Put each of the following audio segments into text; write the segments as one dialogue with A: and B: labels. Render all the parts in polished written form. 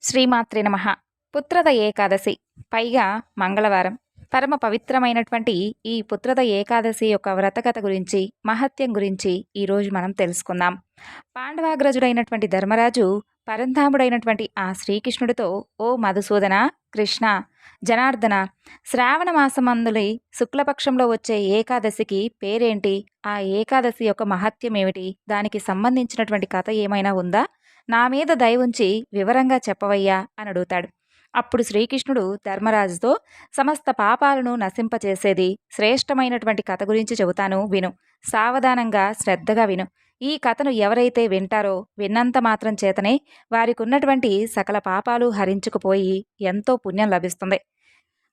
A: శ్రీమాత్రే నమః. పుత్రద ఏకాదశి, పైగా మంగళవారం. పరమ పవిత్రమైనటువంటి ఈ పుత్రద ఏకాదశి యొక్క వ్రతకథ గురించి, మహత్యం గురించి ఈరోజు మనం తెలుసుకుందాం. పాండవాగ్రజుడైనటువంటి ధర్మరాజు పరంధాముడైనటువంటి ఆ శ్రీకృష్ణుడితో, ఓ మధుసూదన, కృష్ణ, జనార్దన, శ్రావణ మాసమందులి శుక్లపక్షంలో వచ్చే ఏకాదశికి పేరేంటి? ఆ ఏకాదశి యొక్క మహత్యం ఏమిటి? దానికి సంబంధించినటువంటి కథ ఏమైనా ఉందా? నా మీద దయ ఉంచి వివరంగా చెప్పవయ్యా అని అడుగుతాడు. అప్పుడు శ్రీకృష్ణుడు ధర్మరాజుతో, సమస్త పాపాలను నశింపచేసేది శ్రేష్టమైనటువంటి కథ గురించి చెబుతాను, విను. సావధానంగా శ్రద్ధగా విను. ఈ కథను ఎవరైతే వింటారో విన్నంత మాత్రం చేతనే వారికి ఉన్నటువంటి సకల పాపాలు హరించుకుపోయి ఎంతో పుణ్యం లభిస్తుంది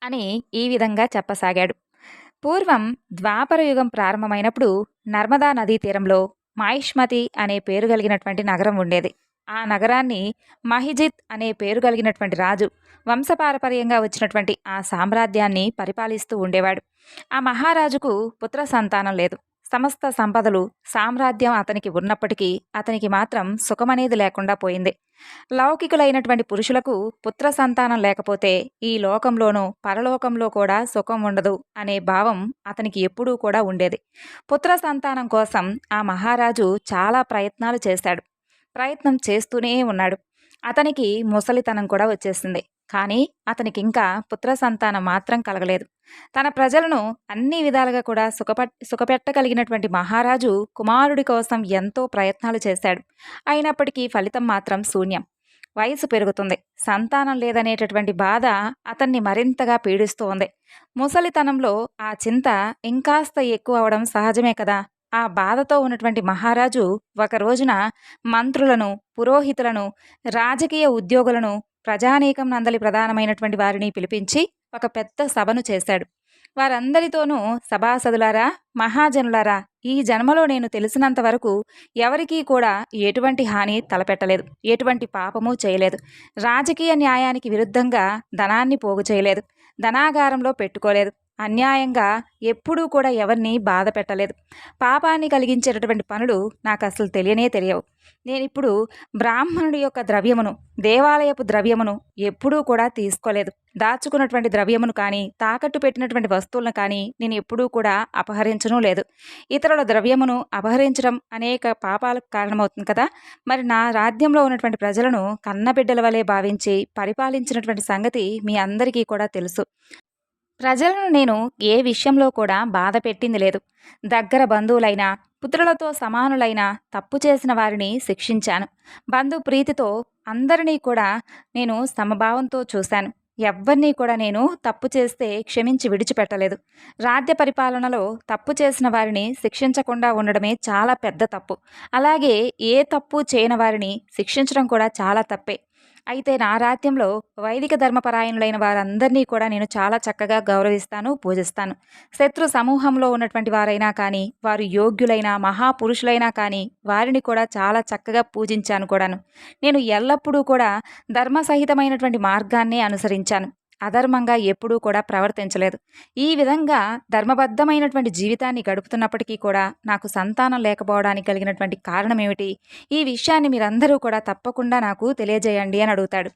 A: అని ఈ విధంగా చెప్పసాగాడు. పూర్వం ద్వాపర యుగం ప్రారంభమైనప్పుడు నర్మదా నదీ తీరంలో మాహిష్మతి అనే పేరు కలిగినటువంటి నగరం ఉండేది. ఆ నగరాన్ని మహిజిత్ అనే పేరు కలిగినటువంటి రాజు వంశపారపర్యంగా వచ్చినటువంటి ఆ సామ్రాజ్యాన్ని పరిపాలిస్తూ ఉండేవాడు. ఆ మహారాజుకు పుత్ర సంతానం లేదు. సమస్త సంపదలు, సామ్రాజ్యం అతనికి ఉన్నప్పటికీ అతనికి మాత్రం సుఖమనేది లేకుండా పోయింది. లౌకికులైనటువంటి పురుషులకు పుత్ర సంతానం లేకపోతే ఈ లోకంలోనూ పరలోకంలో కూడా సుఖం ఉండదు అనే భావం అతనికి ఎప్పుడూ కూడా ఉండేది. పుత్ర సంతానం కోసం ఆ మహారాజు చాలా ప్రయత్నాలు చేశాడు. ప్రయత్నం చేస్తూనే ఉన్నాడు. అతనికి ముసలితనం కూడా వచ్చేసింది. కానీ అతనికి ఇంకా పుత్ర సంతానం మాత్రం కలగలేదు. తన ప్రజలను అన్ని విధాలుగా కూడా సుఖపెట్టగలిగినటువంటి మహారాజు కుమారుడి కోసం ఎంతో ప్రయత్నాలు చేశాడు. అయినప్పటికీ ఫలితం మాత్రం శూన్యం. వయసు పెరుగుతుంది. సంతానం లేదనేటటువంటి బాధ అతన్ని మరింతగా పీడిస్తూ ఉంది. ముసలితనంలో ఆ చింత ఇంకాస్త ఎక్కువ అవడం సహజమే కదా. ఆ బాధతో ఉన్నటువంటి మహారాజు ఒక రోజున మంత్రులను, పురోహితులను, రాజకీయ ఉద్యోగులను, ప్రజానీకం నందలి ప్రధానమైనటువంటి వారిని పిలిపించి ఒక పెద్ద సభను చేశాడు. వారందరితోనూ, సభాసదులారా, మహాజనులారా, ఈ జన్మలో నేను తెలిసినంత వరకు ఎవరికీ కూడా ఎటువంటి హాని తలపెట్టలేదు, ఎటువంటి పాపము చేయలేదు, రాజకీయ న్యాయానికి విరుద్ధంగా ధనాన్ని పోగు చేయలేదు, ధనాగారంలో పెట్టుకోలేదు, అన్యాయంగా ఎప్పుడూ కూడా ఎవరిని బాధ పెట్టలేదు, పాపాన్ని కలిగించేటటువంటి పనులు నాకు అసలు తెలియవు. నేనిప్పుడు బ్రాహ్మణుడి యొక్క ద్రవ్యమును, దేవాలయపు ద్రవ్యమును ఎప్పుడూ కూడా తీసుకోలేదు. దాచుకున్నటువంటి ద్రవ్యమును కానీ, తాకట్టు పెట్టినటువంటి వస్తువులను కానీ నేను ఎప్పుడూ కూడా అపహరించను లేదు. ఇతరుల ద్రవ్యమును అపహరించడం అనేక పాపాలకు కారణమవుతుంది కదా. మరి నా రాజ్యంలో ఉన్నటువంటి ప్రజలను కన్నబిడ్డల వలె భావించి పరిపాలించినటువంటి సంగతి మీ అందరికీ కూడా తెలుసు. ప్రజలను నేను ఏ విషయంలో కూడా బాధ పెట్టింది లేదు. దగ్గర బంధువులైనా, పుత్రులతో సమానులైన తప్పు చేసిన వారిని శిక్షించాను. బంధు ప్రీతితో అందరినీ కూడా నేను సమభావంతో చూశాను. ఎవ్వరినీ కూడా నేను తప్పు చేస్తే క్షమించి విడిచిపెట్టలేదు. రాజ్య పరిపాలనలో తప్పు చేసిన వారిని శిక్షించకుండా ఉండడమే చాలా పెద్ద తప్పు. అలాగే ఏ తప్పు చేయని వారిని శిక్షించడం కూడా చాలా తప్పే. అయితే నా రాజ్యంలో వైదిక ధర్మపరాయణులైన వారందరినీ కూడా నేను చాలా చక్కగా గౌరవిస్తాను, పూజిస్తాను. శత్రు సమూహంలో ఉన్నటువంటి వారైనా కానీ, వారు యోగ్యులైన మహాపురుషులైనా కానీ వారిని కూడా చాలా చక్కగా పూజించాను కూడాను. నేను ఎల్లప్పుడూ కూడా ధర్మసహితమైనటువంటి మార్గాన్నే అనుసరించాను. అధర్మంగా ఎప్పుడూ కూడా ప్రవర్తించలేదు. ఈ విధంగా ధర్మబద్ధమైనటువంటి జీవితాన్ని గడుపుతున్నప్పటికీ కూడా నాకు సంతానం లేకపోవడానికి కలిగినటువంటి కారణం ఏమిటి? ఈ విషయాన్ని మీరందరూ కూడా తప్పకుండా నాకు తెలియజేయండి అని అడుగుతాడు.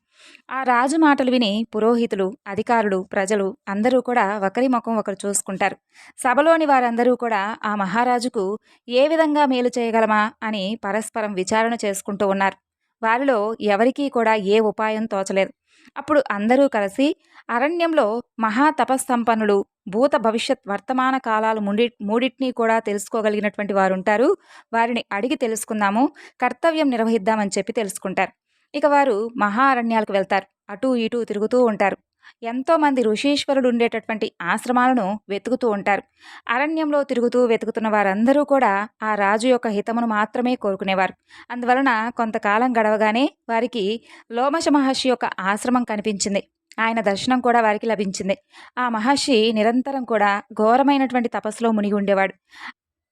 A: ఆ రాజు మాటలు విని పురోహితులు, అధికారులు, ప్రజలు అందరూ కూడా ఒకరి ముఖం ఒకరు చూసుకుంటారు. సభలోని వారందరూ కూడా ఆ మహారాజుకు ఏ విధంగా మేలు చేయగలమా అని పరస్పరం విచారణ చేసుకుంటూ ఉన్నారు. వారిలో ఎవరికీ కూడా ఏ ఉపాయం తోచలేదు. అప్పుడు అందరూ కలిసి అరణ్యంలో మహా తపస్సంపన్నులు, భూత భవిష్యత్ వర్తమాన కాలాలు మూడింటినీ కూడా తెలుసుకోగలిగినటువంటి వారు ఉంటారు. వారిని అడిగి తెలుసుకుందాము, కర్తవ్యం నిర్వహిద్దామని చెప్పి తెలుసుకుంటారు. ఇక వారు మహా అరణ్యాలకు వెళ్తారు. అటూ ఇటూ తిరుగుతూ ఉంటారు. ఎంతోమంది ఋషీశ్వరుడు ఉండేటటువంటి ఆశ్రమాలను వెతుకుతూ ఉంటారు. అరణ్యంలో తిరుగుతూ వెతుకుతున్న వారందరూ కూడా ఆ రాజు యొక్క హితమును మాత్రమే కోరుకునేవారు. అందువలన కొంతకాలం గడవగానే వారికి లోమశ మహర్షి యొక్క ఆశ్రమం కనిపించింది. ఆయన దర్శనం కూడా వారికి లభించింది. ఆ మహర్షి నిరంతరం కూడా ఘోరమైనటువంటి తపస్సులో మునిగి ఉండేవాడు.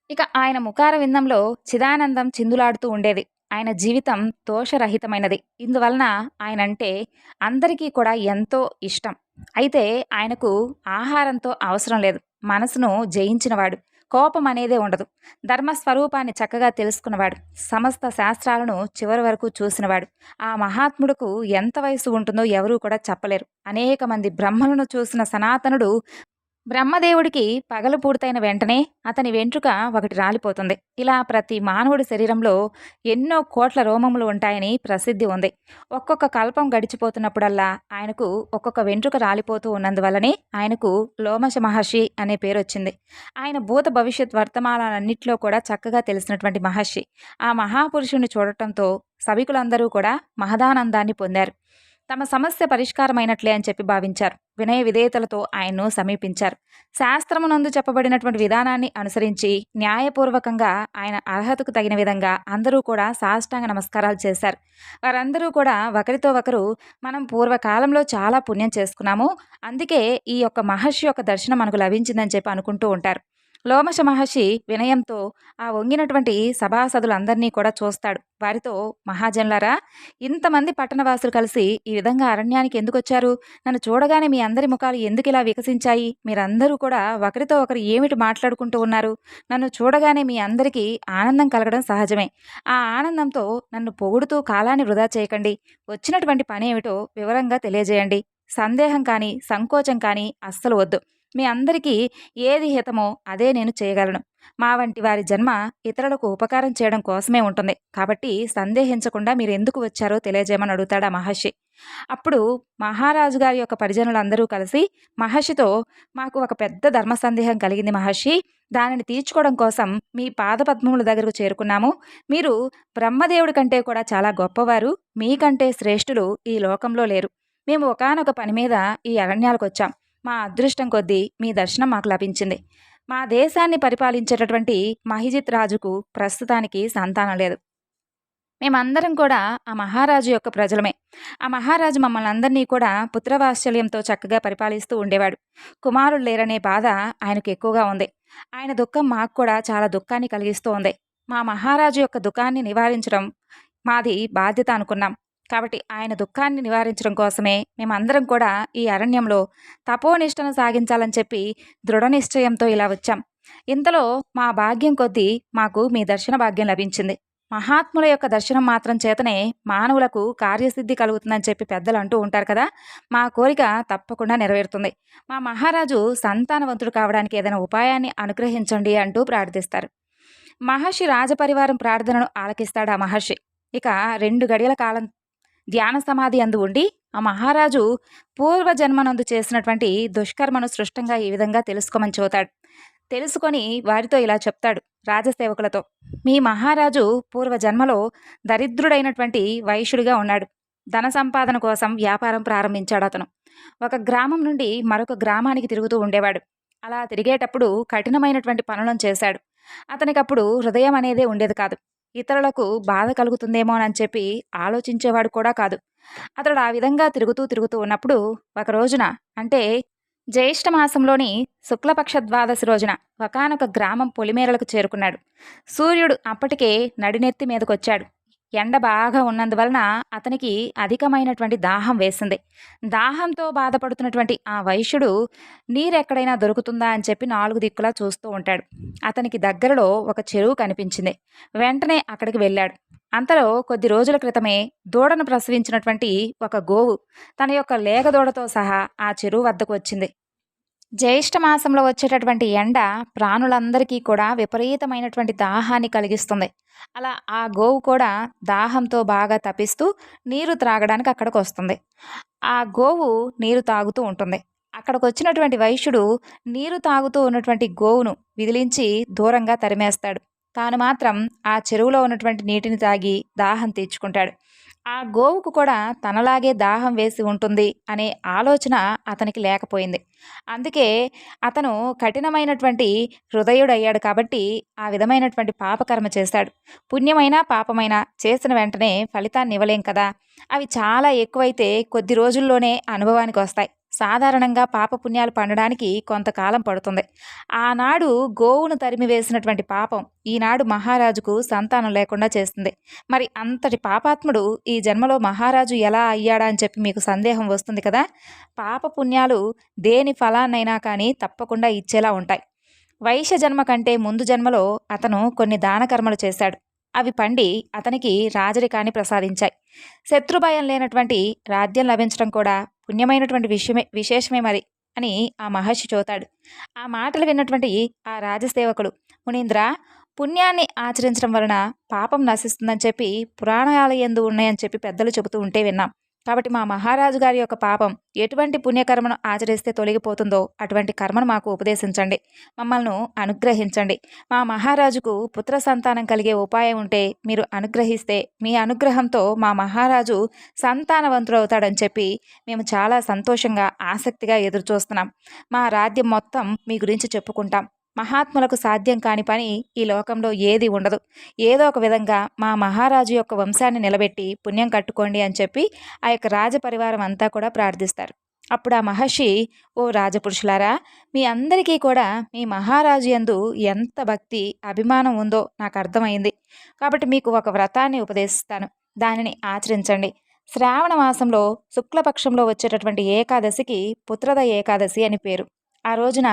A: ఇక ఆయన ముఖార విందంలో చిదానందం చిందులాడుతూ ఉండేది. ఆయన జీవితం దోషరహితమైనది. ఇందువలన ఆయనంటే అందరికీ కూడా ఎంతో ఇష్టం. అయితే ఆయనకు ఆహారంతో అవసరం లేదు. మనసును జయించినవాడు, కోపం అనేదే ఉండదు. ధర్మస్వరూపాన్ని చక్కగా తెలుసుకున్నవాడు, సమస్త శాస్త్రాలను చివరి వరకు చూసినవాడు. ఆ మహాత్ముడుకు ఎంత వయసు ఉంటుందో ఎవరూ కూడా చెప్పలేరు. అనేక మంది బ్రహ్మలను చూసిన సనాతనుడు బ్రహ్మదేవుడికి పగలు పూర్తయిన వెంటనే అతని వెంట్రుక ఒకటి రాలిపోతుంది. ఇలా ప్రతి మానవుడి శరీరంలో ఎన్నో కోట్ల రోమములు ఉంటాయని ప్రసిద్ధి ఉంది. ఒక్కొక్క కల్పం గడిచిపోతున్నప్పుడల్లా ఆయనకు ఒక్కొక్క వెంట్రుక రాలిపోతూ ఉన్నందువల్లనే ఆయనకు లోమశ మహర్షి అనే పేరు వచ్చింది. ఆయన భూత భవిష్యత్ వర్తమానాలన్నింటిలో కూడా చక్కగా తెలిసినటువంటి మహర్షి. ఆ మహాపురుషుని చూడటంతో సభికులందరూ కూడా మహదానందాన్ని పొందారు. తమ సమస్య పరిష్కారమైనట్లే అని చెప్పి భావించారు. వినయ విధేయతలతో ఆయన్ను సమీపించారు. శాస్త్రమునందు చెప్పబడినటువంటి విధానాన్ని అనుసరించి న్యాయపూర్వకంగా ఆయన అర్హతకు తగిన విధంగా అందరూ కూడా సాష్టాంగ నమస్కారాలు చేశారు. వారందరూ కూడా ఒకరితో ఒకరు మనం పూర్వకాలంలో చాలా పుణ్యం చేసుకున్నాము, అందుకే ఈ యొక్క మహర్షి యొక్క దర్శనం మనకు లభించిందని చెప్పి అనుకుంటూ ఉంటారు. లోమశ మహర్షి వినయంతో ఆ వంగినటువంటి సభాసదులందరినీ కూడా చూస్తాడు. వారితో, మహాజనులారా, ఇంతమంది పట్టణవాసులు కలిసి ఈ విధంగా అరణ్యానికి ఎందుకు వచ్చారు? నన్ను చూడగానే మీ అందరి ముఖాలు ఎందుకు ఇలా వికసించాయి? మీరందరూ కూడా ఒకరితో ఒకరు ఏమిటి మాట్లాడుకుంటూ ఉన్నారు? నన్ను చూడగానే మీ అందరికీ ఆనందం కలగడం సహజమే. ఆ ఆనందంతో నన్ను పొగుడుతూ కాలాన్ని వృధా చేయకండి. వచ్చినటువంటి పని ఏమిటో వివరంగా తెలియజేయండి. సందేహం కానీ సంకోచం కానీ అస్సలు వద్దు. మీ అందరికీ ఏది హితమో అదే నేను చేయగలను. మా వంటి వారి జన్మ ఇతరులకు ఉపకారం చేయడం కోసమే ఉంటుంది. కాబట్టి సందేహించకుండా మీరు ఎందుకు వచ్చారో తెలియజేయమని అడుగుతాడు ఆ మహర్షి. అప్పుడు మహారాజు గారి యొక్క పరిజనులందరూ కలిసి మహర్షితో, మాకు ఒక పెద్ద ధర్మ సందేహం కలిగింది మహర్షి. దానిని తీర్చుకోవడం కోసం మీ పాదపద్మముల దగ్గరకు చేరుకున్నాము. మీరు బ్రహ్మదేవుడి కంటే కూడా చాలా గొప్పవారు, మీకంటే శ్రేష్ఠులు ఈ లోకంలో లేరు. మేము ఒకానొక పని మీద ఈ అరణ్యాలకు వచ్చాం. మా అదృష్టం కొద్దీ మీ దర్శనం మాకు లభించింది. మా దేశాన్ని పరిపాలించేటటువంటి మహిజిత్ రాజుకు ప్రస్తుతానికి సంతానం లేదు. మేమందరం కూడా ఆ మహారాజు యొక్క ప్రజలమే. ఆ మహారాజు మమ్మల్ని అందరినీ కూడా పుత్రవాత్సల్యంతో చక్కగా పరిపాలిస్తూ ఉండేవాడు. కుమారులు లేరనే బాధ ఆయనకు ఎక్కువగా ఉంది. ఆయన దుఃఖం మాకు కూడా చాలా దుఃఖాన్ని కలిగిస్తూ ఉంది. మా మహారాజు యొక్క దుఃఖాన్ని నివారించడం మాది బాధ్యత అనుకున్నాం. కాబట్టి ఆయన దుఃఖాన్ని నివారించడం కోసమే మేమందరం కూడా ఈ అరణ్యంలో తపోనిష్టను సాగించాలని చెప్పి దృఢ నిశ్చయంతో ఇలా వచ్చాం. ఇంతలో మా భాగ్యం కొద్దీ మాకు మీ దర్శన భాగ్యం లభించింది. మహాత్ముల యొక్క దర్శనం మాత్రం చేతనే మానవులకు కార్యసిద్ధి కలుగుతుందని చెప్పి పెద్దలు అంటూ ఉంటారు కదా. మా కోరిక తప్పకుండా నెరవేరుతుంది. మా మహారాజు సంతానవంతుడు కావడానికి ఏదైనా ఉపాయాన్ని అనుగ్రహించండి అంటూ ప్రార్థిస్తారు. మహర్షి రాజపరివారం ప్రార్థనను ఆలకిస్తాడు ఆ మహర్షి. ఇక 2 గడియల కాలం ధ్యాన సమాధి అందు ఉండి ఆ మహారాజు పూర్వజన్మనందు చేసినటువంటి దుష్కర్మను సృష్టంగా ఈ విధంగా తెలుసుకోమని చెబుతాడు. తెలుసుకొని వారితో ఇలా చెప్తాడు రాజసేవకులతో, మీ మహారాజు పూర్వజన్మలో దరిద్రుడైనటువంటి వైశ్యుడిగా ఉన్నాడు. ధన సంపాదన కోసం వ్యాపారం ప్రారంభించాడు. అతను ఒక గ్రామం నుండి మరొక గ్రామానికి తిరుగుతూ ఉండేవాడు. అలా తిరిగేటప్పుడు కఠినమైనటువంటి పనులను చేశాడు. అతనికి అప్పుడు హృదయం అనేదే ఉండేది కాదు. ఇతరులకు బాధ కలుగుతుందేమోనని చెప్పి ఆలోచించేవాడు కూడా కాదు. అతడు ఆ విధంగా తిరుగుతూ ఉన్నప్పుడు ఒక రోజున, అంటే జ్యేష్ఠ మాసంలోని శుక్లపక్ష ద్వాదశి రోజున ఒకానొక గ్రామం పొలిమేరలకు చేరుకున్నాడు. సూర్యుడు అప్పటికే నడినెత్తి మీదకొచ్చాడు. ఎండ బాగా ఉన్నందువలన అతనికి అధికమైనటువంటి దాహం వేసింది. దాహంతో బాధపడుతున్నటువంటి ఆ వైశ్యుడు నీరెక్కడైనా దొరుకుతుందా అని చెప్పి 4 దిక్కులా చూస్తూ ఉంటాడు. అతనికి దగ్గరలో ఒక చెరువు కనిపించింది. వెంటనే అక్కడికి వెళ్ళాడు. అంతలో కొద్ది రోజుల క్రితమే దూడను ప్రసవించినటువంటి ఒక గోవు తన యొక్క లేగదూడతో సహా ఆ చెరువు వద్దకు వచ్చింది. జ్యేష్ఠ మాసంలో వచ్చేటటువంటి ఎండ ప్రాణులందరికీ కూడా విపరీతమైనటువంటి దాహాన్ని కలిగిస్తుంది. అలా ఆ గోవు కూడా దాహంతో బాగా తపిస్తూ నీరు త్రాగడానికి అక్కడికి వస్తుంది. ఆ గోవు నీరు తాగుతూ ఉంటుంది. అక్కడికి వచ్చినటువంటి వైశ్యుడు నీరు తాగుతూ ఉన్నటువంటి గోవును విదిలించి దూరంగా తరిమేస్తాడు. తాను మాత్రం ఆ చెరువులో ఉన్నటువంటి నీటిని తాగి దాహం తీర్చుకుంటాడు. ఆ గోవుకు కూడా తనలాగే దాహం వేసి ఉంటుంది అనే ఆలోచన అతనికి లేకపోయింది. అందుకే అతను కఠినమైనటువంటి హృదయుడయ్యాడు. కాబట్టి ఆ విధమైనటువంటి పాపకర్మ చేశాడు. పుణ్యమైనా పాపమైనా చేసిన వెంటనే ఫలితాన్ని ఇవ్వలేం కదా. అవి చాలా ఎక్కువైతే కొద్ది రోజుల్లోనే అనుభవానికి వస్తాయి. సాధారణంగా పాపపుణ్యాలు పండడానికి కొంతకాలం పడుతుంది. ఆనాడు గోవును తరిమి వేసినటువంటి పాపం ఈనాడు మహారాజుకు సంతానం లేకుండా చేస్తుంది. మరి అంతటి పాపాత్ముడు ఈ జన్మలో మహారాజు ఎలా అయ్యాడా అని చెప్పి మీకు సందేహం వస్తుంది కదా. పాపపుణ్యాలు దేని ఫలాన్నైనా కానీ తప్పకుండా ఇచ్చేలా ఉంటాయి. వైశ్య జన్మ కంటే ముందు జన్మలో అతను కొన్ని దాన కర్మలు చేశాడు. అవి పండి అతనికి రాజరికాన్ని ప్రసాదించాయి. శత్రుభయం లేనటువంటి రాజ్యం లభించడం కూడా పుణ్యమైనటువంటి విశేషమే మరి అని ఆ మహర్షి చూతాడు. ఆ మాటలు విన్నటువంటి ఆ రాజసేవకుడు, మునీంద్ర, పుణ్యాన్ని ఆచరించడం వలన పాపం నశిస్తుందని చెప్పి పురాణాలు యందు ఉన్నాయని చెప్పి పెద్దలు చెబుతూ ఉంటే విన్నాం. కాబట్టి మా మహారాజు గారి యొక్క పాపం ఎటువంటి పుణ్యకర్మను ఆచరిస్తే తొలగిపోతుందో అటువంటి కర్మను మాకు ఉపదేశించండి, మమ్మల్ని అనుగ్రహించండి. మా మహారాజుకు పుత్ర సంతానం కలిగే ఉపాయం ఉంటే మీరు అనుగ్రహిస్తే మీ అనుగ్రహంతో మా మహారాజు సంతానవంతుడవుతాడని చెప్పి మేము చాలా సంతోషంగా ఆసక్తిగా ఎదురుచూస్తున్నాం. మా రాజ్యం మొత్తం మీ గురించి చెప్పుకుంటాం. మహాత్ములకు సాధ్యం కాని పని ఈ లోకంలో ఏది ఉండదు. ఏదో ఒక విధంగా మా మహారాజు యొక్క వంశాన్ని నిలబెట్టి పుణ్యం కట్టుకోండి అని చెప్పి ఆ యొక్క రాజపరివారం అంతా కూడా ప్రార్థిస్తారు. అప్పుడు ఆ మహర్షి, ఓ రాజపురుషులారా, మీ అందరికీ కూడా మీ మహారాజు యందు ఎంత భక్తి అభిమానం ఉందో నాకు అర్థమైంది. కాబట్టి మీకు ఒక వ్రతాన్ని ఉపదేశిస్తాను, దానిని ఆచరించండి. శ్రావణ మాసంలో శుక్లపక్షంలో వచ్చేటటువంటి ఏకాదశికి పుత్రద ఏకాదశి అని పేరు. ఆ రోజున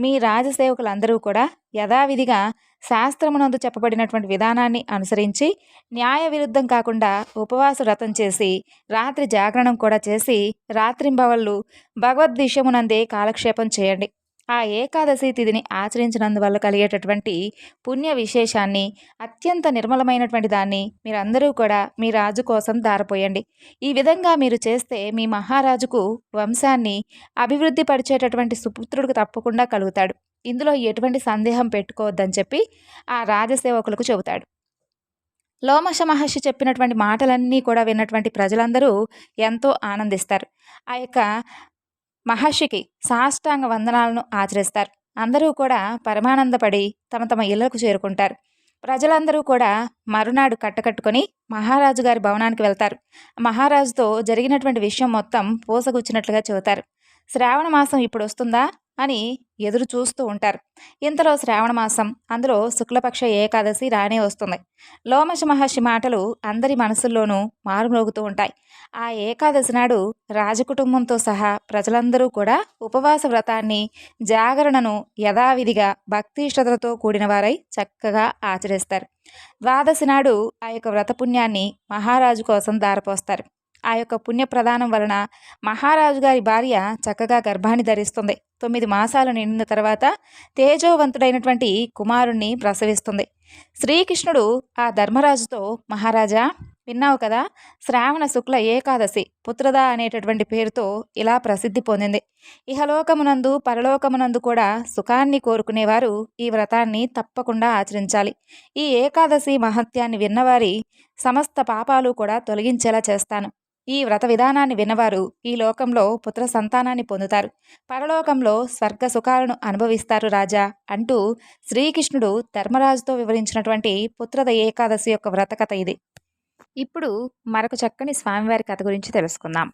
A: మీ రాజసేవకులందరూ కూడా యథావిధిగా శాస్త్రమునందు చెప్పబడినటువంటి విధానాన్ని అనుసరించి న్యాయ విరుద్ధం కాకుండా ఉపవాస వ్రతం చేసి రాత్రి జాగరణం కూడా చేసి రాత్రింబవళ్ళు భగవద్విషయమునందే కాలక్షేపం చేయండి. ఆ ఏకాదశి తిథిని ఆచరించినందువల్ల కలిగేటటువంటి పుణ్య విశేషాన్ని, అత్యంత నిర్మలమైనటువంటి దాన్ని మీరందరూ కూడా మీ రాజు కోసం దారపోయండి. ఈ విధంగా మీరు చేస్తే మీ మహారాజుకు వంశాన్ని అభివృద్ధి పరిచేటటువంటి సుపుత్రుడికి తప్పకుండా కలుగుతాడు. ఇందులో ఎటువంటి సందేహం పెట్టుకోవద్దని చెప్పి ఆ రాజసేవకులకు చెబుతాడు. లోమశ మహర్షి చెప్పినటువంటి మాటలన్నీ కూడా విన్నటువంటి ప్రజలందరూ ఎంతో ఆనందిస్తారు. ఆ యొక్క మహర్షికి సాష్టాంగ వందనాలను ఆచరిస్తారు. అందరూ కూడా పరమానందపడి తమ తమ ఇళ్లకు చేరుకుంటారు. ప్రజలందరూ కూడా మరునాడు కట్టకట్టుకొని మహారాజు గారి భవనానికి వెళ్తారు. మహారాజుతో జరిగినటువంటి విషయం మొత్తం పూసగుచ్చినట్లుగా చెబుతారు. శ్రావణ మాసం ఇప్పుడు వస్తుందా అని ఎదురు చూస్తూ ఉంటారు. ఇంతలో శ్రావణ మాసం, అందులో శుక్లపక్ష ఏకాదశి రానే వస్తుంది. లోమశ మహర్షి మాటలు అందరి మనసుల్లోనూ మారుమ్రోగుతూ ఉంటాయి. ఆ ఏకాదశి నాడు రాజకుటుంబంతో సహా ప్రజలందరూ కూడా ఉపవాస వ్రతాన్ని, జాగరణను యథావిధిగా భక్తి శ్రద్ధలతో కూడిన వారై చక్కగా ఆచరిస్తారు. ద్వాదశి నాడు ఆ యొక్క వ్రతపుణ్యాన్ని మహారాజు కోసం దారపోస్తారు. ఆ యొక్క పుణ్యప్రదానం వలన మహారాజు గారి భార్య చక్కగా గర్భాన్ని ధరిస్తుంది. 9 మాసాలు నిండిన తర్వాత తేజోవంతుడైనటువంటి కుమారుణ్ణి ప్రసవిస్తుంది. శ్రీకృష్ణుడు ఆ ధర్మరాజుతో, మహారాజా, విన్నావు కదా, శ్రావణ శుక్ల ఏకాదశి పుత్రద అనేటటువంటి పేరుతో ఇలా ప్రసిద్ధి పొందింది. ఇహలోకమునందు పరలోకమునందు కూడా సుఖాన్ని కోరుకునేవారు ఈ వ్రతాన్ని తప్పకుండా ఆచరించాలి. ఈ ఏకాదశి మహత్యాన్ని విన్నవారి సమస్త పాపాలు కూడా తొలగించేలా చేస్తాను. ఈ వ్రత విధానాన్ని విన్నవారు ఈ లోకంలో పుత్ర సంతానాన్ని పొందుతారు, పరలోకంలో స్వర్గ సుఖాలను అనుభవిస్తారు రాజా అంటూ శ్రీకృష్ణుడు ధర్మరాజుతో వివరించినటువంటి పుత్రద ఏకాదశి యొక్క వ్రత కథ ఇది. ఇప్పుడు మరొక చక్కని స్వామివారి కథ గురించి తెలుసుకుందాం.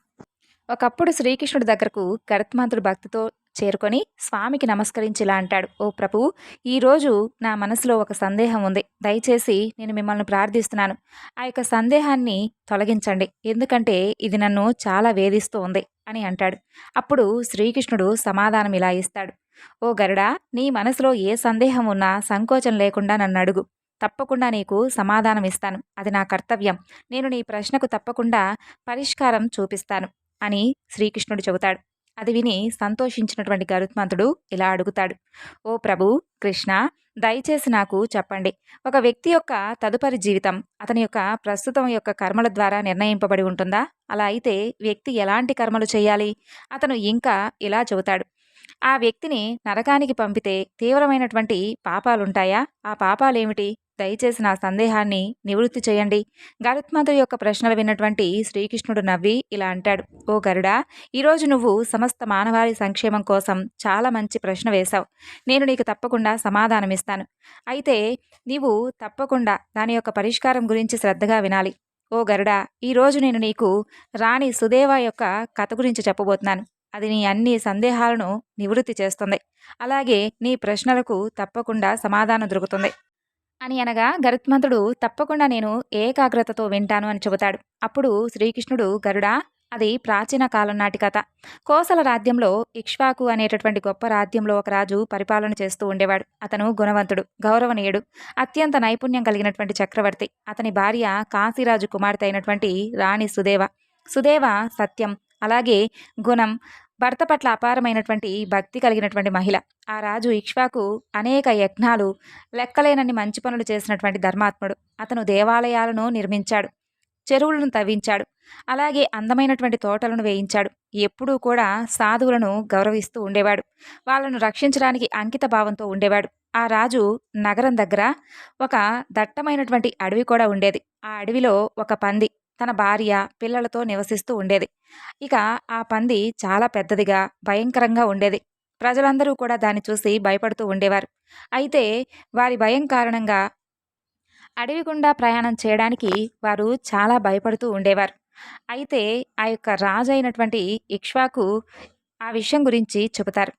A: ఒకప్పుడు శ్రీకృష్ణుడి దగ్గరకు గరుత్మంతుడు భక్తితో చేరుకొని స్వామికి నమస్కరించి ఇలా అంటాడు, ఓ ప్రభు, ఈరోజు నా మనసులో ఒక సందేహం ఉంది. దయచేసి నేను మిమ్మల్ని ప్రార్థిస్తున్నాను, ఆ యొక్క సందేహాన్ని తొలగించండి. ఎందుకంటే ఇది నన్ను చాలా వేధిస్తూ ఉంది అని అంటాడు. అప్పుడు శ్రీకృష్ణుడు సమాధానం ఇలా ఇస్తాడు, ఓ గరుడా, నీ మనసులో ఏ సందేహం ఉన్నా సంకోచం లేకుండా నన్ను అడుగు. తప్పకుండా నీకు సమాధానం ఇస్తాను. అది నా కర్తవ్యం. నేను నీ ప్రశ్నకు తప్పకుండా పరిష్కారం చూపిస్తాను అని శ్రీకృష్ణుడు చెబుతాడు. అది విని సంతోషించినటువంటి గరుత్మంతుడు ఇలా అడుగుతాడు, ఓ ప్రభు కృష్ణ, దయచేసి నాకు చెప్పండి. ఒక వ్యక్తి యొక్క తదుపరి జీవితం అతని యొక్క ప్రస్తుతం యొక్క కర్మల ద్వారా నిర్ణయింపబడి ఉంటుందా? అలా అయితే వ్యక్తి ఎలాంటి కర్మలు చేయాలి? అతను ఇంకా ఇలా చెబుతాడు, ఆ వ్యక్తిని నరకానికి పంపితే తీవ్రమైనటువంటి పాపాలుంటాయా? ఆ పాపాలేమిటి? దయచేసి నా సందేహాన్ని నివృత్తి చేయండి. గరుత్మంతుడి యొక్క ప్రశ్నలు విన్నటువంటి శ్రీకృష్ణుడు నవ్వి ఇలా అంటాడు, ఓ గరుడా, ఈరోజు నువ్వు సమస్త మానవాళి సంక్షేమం కోసం చాలా మంచి ప్రశ్న వేశావు. నేను నీకు తప్పకుండా సమాధానమిస్తాను. అయితే నీవు తప్పకుండా దాని యొక్క పరిష్కారం గురించి శ్రద్ధగా వినాలి. ఓ గరుడా, ఈరోజు నేను నీకు రాణి సుదేవ యొక్క కథ గురించి చెప్పబోతున్నాను. అది నీ అన్ని సందేహాలను నివృత్తి చేస్తుంది. అలాగే నీ ప్రశ్నలకు తప్పకుండా సమాధానం దొరుకుతుంది అని అనగా గరుత్మంతుడు తప్పకుండా నేను ఏకాగ్రతతో వింటాను అని చెబుతాడు. అప్పుడు శ్రీకృష్ణుడు, గరుడా, అది ప్రాచీన కాలం నాటి కథ. కోసల రాజ్యంలో ఇక్ష్వాకు అనేటటువంటి గొప్ప రాజ్యంలో ఒక రాజు పరిపాలన చేస్తూ ఉండేవాడు. అతను గుణవంతుడు, గౌరవనీయుడు, అత్యంత నైపుణ్యం కలిగినటువంటి చక్రవర్తి. అతని భార్య కాశీరాజు కుమార్తె అయినటువంటి రాణి సుదేవ. సుదేవ సత్యం, అలాగే గుణం, భర్త పట్ల అపారమైనటువంటి భక్తి కలిగినటువంటి మహిళ. ఆ రాజు ఇక్ష్వాకు అనేక యజ్ఞాలు, లెక్కలేనన్ని మంచి పనులు చేసినటువంటి ధర్మాత్ముడు. అతను దేవాలయాలను నిర్మించాడు, చెరువులను తవ్వించాడు, అలాగే అందమైనటువంటి తోటలను వేయించాడు. ఎప్పుడూ కూడా సాధువులను గౌరవిస్తూ ఉండేవాడు. వాళ్ళను రక్షించడానికి అంకిత భావంతో ఉండేవాడు. ఆ రాజు నగరం దగ్గర ఒక దట్టమైనటువంటి అడవి కూడా ఉండేది. ఆ అడవిలో ఒక పంది తన భార్య, పిల్లలతో నివసిస్తూ ఉండేది. ఇక ఆ పంది చాలా పెద్దదిగా, భయంకరంగా ఉండేది. ప్రజలందరూ కూడా దాన్ని చూసి భయపడుతూ ఉండేవారు. అయితే వారి భయం కారణంగా అడవి గుండా ప్రయాణం చేయడానికి వారు చాలా భయపడుతూ ఉండేవారు. అయితే ఆ యొక్క రాజు అయినటువంటి ఇక్ష్వాకు ఆ విషయం గురించి చెబుతారు.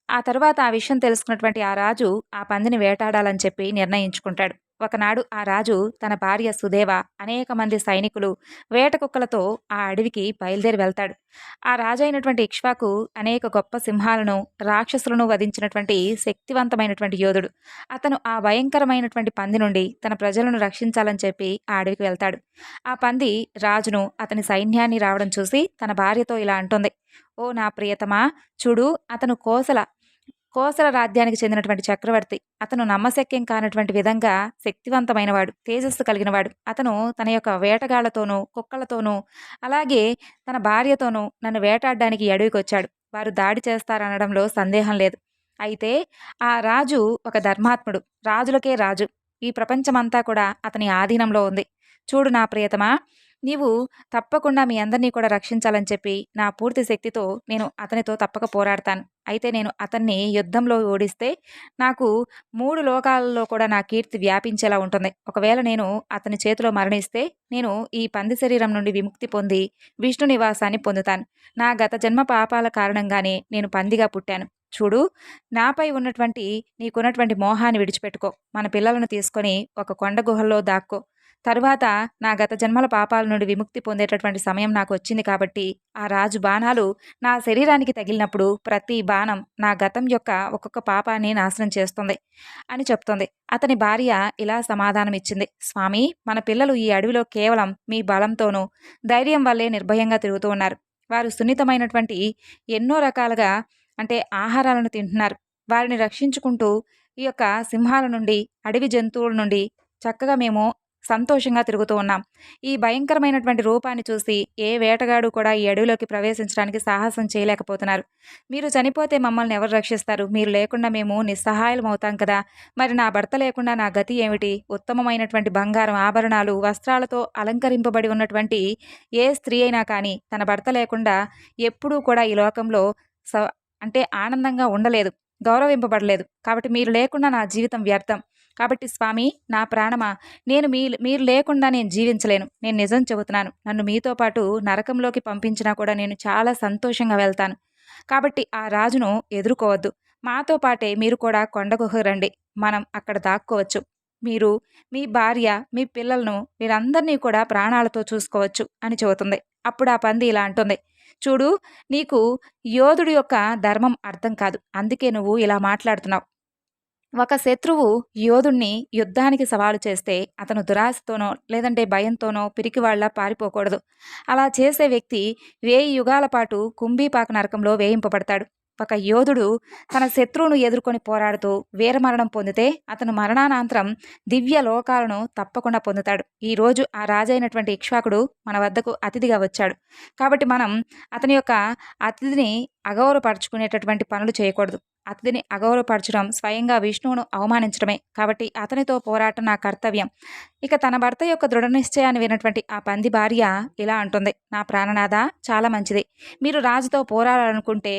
A: ఆ తరువాత ఆ విషయం తెలుసుకున్నటువంటి ఆ రాజు ఆ పందిని వేటాడాలని చెప్పి నిర్ణయించుకుంటాడు. ఒకనాడు ఆ రాజు తన భార్య సుదేవ, అనేక మంది సైనికులు, వేట కుక్కలతో ఆ అడవికి బయలుదేరి వెళ్తాడు. ఆ రాజు అయినటువంటి ఇక్ష్వాకు అనేక గొప్ప సింహాలను, రాక్షసులను వధించినటువంటి శక్తివంతమైనటువంటి యోధుడు. అతను ఆ భయంకరమైనటువంటి పంది నుండి తన ప్రజలను రక్షించాలని చెప్పి ఆ అడవికి వెళ్తాడు. ఆ పంది రాజును, అతని సైన్యాన్ని రావడం చూసి తన భార్యతో ఇలా అంటుంది: "ఓ నా ప్రియతమా, చూడు, అతను కోసల రాజ్యానికి చెందినటువంటి చక్రవర్తి. అతను నమ్మశక్యం కానటువంటి విధంగా శక్తివంతమైనవాడు, తేజస్సు కలిగినవాడు. అతను తన యొక్క వేటగాళ్లతోనూ, కుక్కలతోనూ, అలాగే తన భార్యతోనూ నన్ను వేటాడడానికి ఈ అడవికొచ్చాడు. వారు దాడి చేస్తారనడంలో సందేహం లేదు. అయితే ఆ రాజు ఒక ధర్మాత్ముడు, రాజులకే రాజు. ఈ ప్రపంచమంతా కూడా అతని ఆధీనంలో ఉంది. చూడు నా ప్రియతమా, నీవు తప్పకుండా మీ అందరినీ కూడా రక్షించాలని చెప్పి నా పూర్తి శక్తితో నేను అతనితో తప్పక పోరాడతాను. అయితే నేను అతన్ని యుద్ధంలో ఓడిస్తే నాకు 3 లోకాలలో కూడా నా కీర్తి వ్యాపించేలా ఉంటుంది. ఒకవేళ నేను అతని చేతిలో మరణిస్తే నేను ఈ పంది శరీరం నుండి విముక్తి పొంది విష్ణు నివాసాన్ని పొందుతాను. నా గత జన్మ పాపాల కారణంగానే నేను పందిగా పుట్టాను. చూడు, నాపై ఉన్నటువంటి నీకున్నటువంటి మోహాన్ని విడిచిపెట్టుకో. మన పిల్లలను తీసుకొని ఒక కొండ గుహల్లో దాక్కో. తరువాత నా గత జన్మల పాపాల నుండి విముక్తి పొందేటటువంటి సమయం నాకు వచ్చింది కాబట్టి ఆ రాజు బాణాలు నా శరీరానికి తగిలినప్పుడు ప్రతి బాణం నా గతం యొక్క ఒక్కొక్క పాపాన్ని నాశనం చేస్తుంది" అని చెప్తుంది. అతని భార్య ఇలా సమాధానం ఇచ్చింది: "స్వామి, మన పిల్లలు ఈ అడవిలో కేవలం మీ బలంతోనూ ధైర్యం వల్లే నిర్భయంగా తిరుగుతూ ఉన్నారు. వారు సున్నితమైనటువంటి ఎన్నో రకాలుగా ఆహారాలను తింటున్నారు. వారిని రక్షించుకుంటూ ఈ యొక్క సింహాల నుండి, అడవి జంతువుల నుండి చక్కగా మేము సంతోషంగా తిరుగుతూ ఉన్నాం. ఈ భయంకరమైనటువంటి రూపాన్ని చూసి ఏ వేటగాడు కూడా ఈ అడవిలోకి ప్రవేశించడానికి సాహసం చేయలేకపోతున్నారు. మీరు చనిపోతే మమ్మల్ని ఎవరు రక్షిస్తారు? మీరు లేకుండా మేము నిస్సహాయులం అవుతాం కదా! మరి నా భర్త లేకుండా నా గతి ఏమిటి? ఉత్తమమైనటువంటి బంగారం ఆభరణాలు, వస్త్రాలతో అలంకరింపబడి ఉన్నటువంటి ఏ స్త్రీ అయినా కానీ తన భర్త లేకుండా ఎప్పుడూ కూడా ఈ లోకంలో స ఆనందంగా ఉండలేదు, గౌరవింపబడలేదు. కాబట్టి మీరు లేకుండా నా జీవితం వ్యర్థం. కాబట్టి స్వామి, నా ప్రాణమా, మీరు లేకుండా నేను జీవించలేను. నేను నిజం చెబుతున్నాను. నన్ను మీతో పాటు నరకంలోకి పంపించినా కూడా నేను చాలా సంతోషంగా వెళ్తాను. కాబట్టి ఆ రాజును ఎదుర్కోవద్దు. మాతో పాటే మీరు కూడా కొండ గుహకు రండి. మనం అక్కడ దాక్కోవచ్చు. మీరు, మీ భార్య, మీ పిల్లలను, మీరందరినీ కూడా ప్రాణాలతో చూసుకోవచ్చు" అని చెబుతుంది. అప్పుడు ఆ పంది ఇలా అంటుంది: "చూడు, నీకు యోధుడి యొక్క ధర్మం అర్థం కాదు. అందుకే నువ్వు ఇలా మాట్లాడుతున్నావు. ఒక శత్రువు యోధుణ్ణి యుద్ధానికి సవాలు చేస్తే అతను దురాశతోనో లేదంటే భయంతోనో పిరికివాళ్లా పారిపోకూడదు. అలా చేసే వ్యక్తి 1000 యుగాల పాటు కుంభీపాక నరకంలో వేయింపబడతాడు. ఒక యోధుడు తన శత్రువును ఎదుర్కొని పోరాడుతూ వీరమరణం పొందితే అతను మరణానంతరం దివ్య లోకాలను తప్పకుండా పొందుతాడు. ఈరోజు ఆ రాజైనటువంటి ఇక్ష్వాకుడు మన వద్దకు అతిథిగా వచ్చాడు. కాబట్టి మనం అతని యొక్క అతిథిని అగౌరవపరుచుకునేటటువంటి పనులు చేయకూడదు. అతిథిని అగౌరవపరచడం స్వయంగా విష్ణువును అవమానించడమే. కాబట్టి అతనితో పోరాటం నా కర్తవ్యం. ఇక తన భర్త యొక్క దృఢ నిశ్చయాన్ని వినటువంటి ఆ పంది భార్య ఇలా అంటుంది: "నా ప్రాణనాథ, చాలా మంచిది. మీరు రాజుతో పోరాడాలనుకుంటే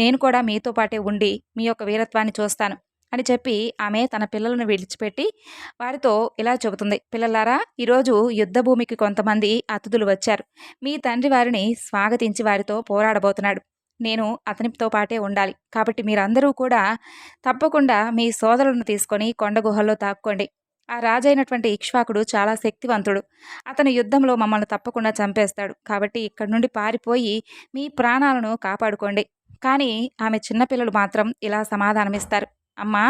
A: నేను కూడా మీతో పాటే ఉండి మీ యొక్క వీరత్వాన్ని చూస్తాను" అని చెప్పి ఆమె తన పిల్లలను విడిచిపెట్టి వారితో ఇలా చెబుతుంది: "పిల్లలారా, ఈరోజు యుద్ధ భూమికి కొంతమంది అతిథులు వచ్చారు. మీ తండ్రి వారిని స్వాగతించి వారితో పోరాడబోతున్నాడు. నేను అతనితో పాటే ఉండాలి. కాబట్టి మీరందరూ కూడా తప్పకుండా మీ సోదరులను తీసుకొని కొండ గుహల్లో దాక్కోండి. ఆ రాజైనటువంటి ఇక్ష్వాకుడు చాలా శక్తివంతుడు. అతను యుద్ధంలో మమ్మల్ని తప్పకుండా చంపేస్తాడు. కాబట్టి ఇక్కడి నుండి పారిపోయి మీ ప్రాణాలను కాపాడుకోండి. కానీ ఆమె చిన్నపిల్లలు మాత్రం ఇలా సమాధానమిస్తారు. అమ్మా!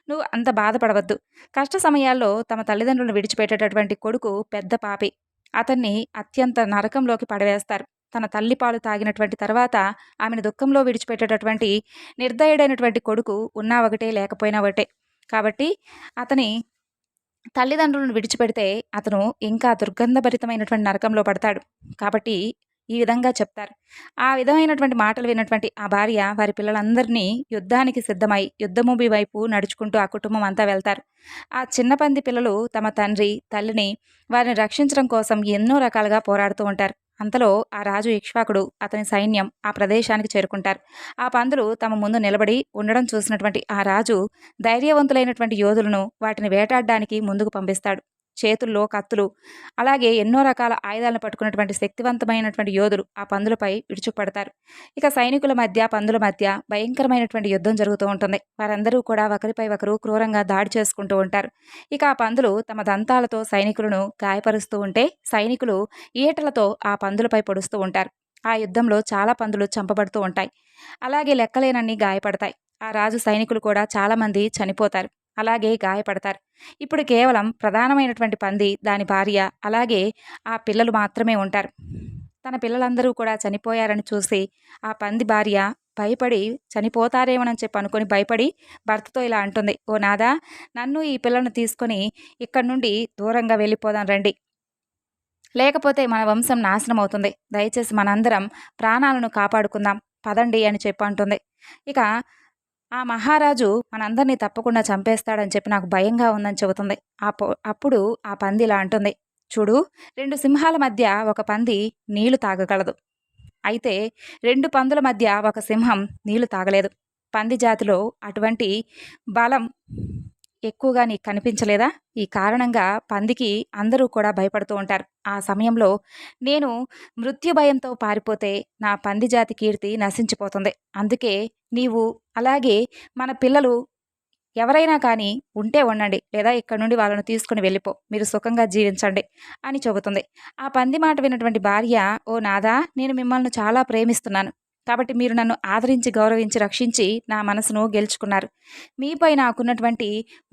A: నువ్వు అంత బాధపడవద్దు. కష్ట సమయాల్లో తమ తల్లిదండ్రులను విడిచిపెట్టేటటువంటి కొడుకు పెద్ద పాపి. అతన్ని అత్యంత నరకంలోకి పడవేస్తారు. తన తల్లి పాలు తాగినటువంటి తర్వాత ఆమెను దుఃఖంలో విడిచిపెట్టేటటువంటి నిర్దయుడైనటువంటి కొడుకు ఉన్నా ఒకటే లేకపోయినా ఒకటే. కాబట్టి అతని తల్లిదండ్రులను విడిచిపెడితే అతను ఇంకా దుర్గంధభరితమైనటువంటి నరకంలో పడతాడు. కాబట్టి ఈ విధంగా చెప్తారు. ఆ విధమైనటువంటి మాటలు విన్నటువంటి ఆ భార్య వారి పిల్లలందరినీ యుద్ధానికి సిద్ధమై యుద్ధభూమి వైపు నడుచుకుంటూ ఆ కుటుంబం అంతా వెళ్తారు. ఆ చిన్న పంది పిల్లలు తమ తండ్రి, తల్లిని వారిని రక్షించడం కోసం ఎన్నో రకాలుగా పోరాడుతూ ఉంటారు. అంతలో ఆ రాజు ఇక్ష్వాకుడు అతని సైన్యం ఆ ప్రదేశానికి చేరుకుంటారు. ఆ పందులు తమ ముందు నిలబడి ఉండడం చూసినటువంటి ఆ రాజు ధైర్యవంతులైనటువంటి యోధులను వాటిని వేటాడడానికి ముందుకు పంపిస్తాడు. చేతుల్లో కత్తులు, అలాగే ఎన్నో రకాల ఆయుధాలను పట్టుకున్నటువంటి శక్తివంతమైనటువంటి యోధులు ఆ పందులపై విరుచుకుపడతారు. ఇక సైనికుల మధ్య, పందుల మధ్య భయంకరమైనటువంటి యుద్ధం జరుగుతూ ఉంటుంది. వారందరూ కూడా ఒకరిపై ఒకరు క్రూరంగా దాడి చేసుకుంటూ ఉంటారు. ఇక ఆ పందులు తమ దంతాలతో సైనికులను గాయపరుస్తూ ఉంటే, సైనికులు ఈటలతో ఆ పందులపై పొడుస్తూ ఉంటారు. ఆ యుద్ధంలో చాలా పందులు చంపబడుతూ ఉంటాయి. అలాగే లెక్కలేనన్ని గాయపడతాయి. ఆ రాజు సైనికులు కూడా చాలామంది చనిపోతారు. అలాగే గాయపడతారు. ఇప్పుడు కేవలం ప్రధానమైనటువంటి పంది, దాని భార్య, అలాగే ఆ పిల్లలు మాత్రమే ఉంటారు. తన పిల్లలందరూ కూడా చనిపోయారని చూసి ఆ పంది భార్య భయపడి చనిపోతారేమోనని చెప్పి అనుకొని భయపడి భర్తతో ఇలా అంటుంది. ఓ నాదా, నన్ను ఈ పిల్లలను తీసుకొని ఇక్కడి నుండి దూరంగా వెళ్ళిపోదాం రండి. లేకపోతే మన వంశం నాశనం అవుతుంది. దయచేసి మనందరం ప్రాణాలను కాపాడుకుందాం పదండి అని చెప్పి అంటుంది. ఇక ఆ మహారాజు మనందరినీ తప్పకుండా చంపేస్తాడని చెప్పి నాకు భయంగా ఉందని చెబుతుంది. అప్పుడు ఆ పంది ఇలా అంటుంది. చూడు, 2 సింహాల మధ్య ఒక పంది నీళ్లు తాగగలదు. అయితే 2 పందుల మధ్య ఒక సింహం నీళ్లు తాగలేదు. పంది జాతిలో అటువంటి బలం ఎక్కువగా నీకు కనిపించలేదా? ఈ కారణంగా పందికి అందరూ కూడా భయపడుతూ ఉంటారు. ఆ సమయంలో నేను మృత్యు భయంతో పారిపోతే నా పంది జాతి కీర్తి నశించిపోతుంది. అందుకే నీవు, అలాగే మన పిల్లలు ఎవరైనా కానీ ఉంటే ఉండండి, లేదా ఇక్కడి నుండి వాళ్ళను తీసుకుని వెళ్ళిపో, మీరు సుఖంగా జీవించండి అని చెబుతుంది. ఆ పంది మాట విన్నటువంటి భార్య, ఓ నాదా, నేను మిమ్మల్ని చాలా ప్రేమిస్తున్నాను. కాబట్టి మీరు నన్ను ఆదరించి, గౌరవించి, రక్షించి నా మనసును గెలుచుకున్నారు. మీపై నాకున్నటువంటి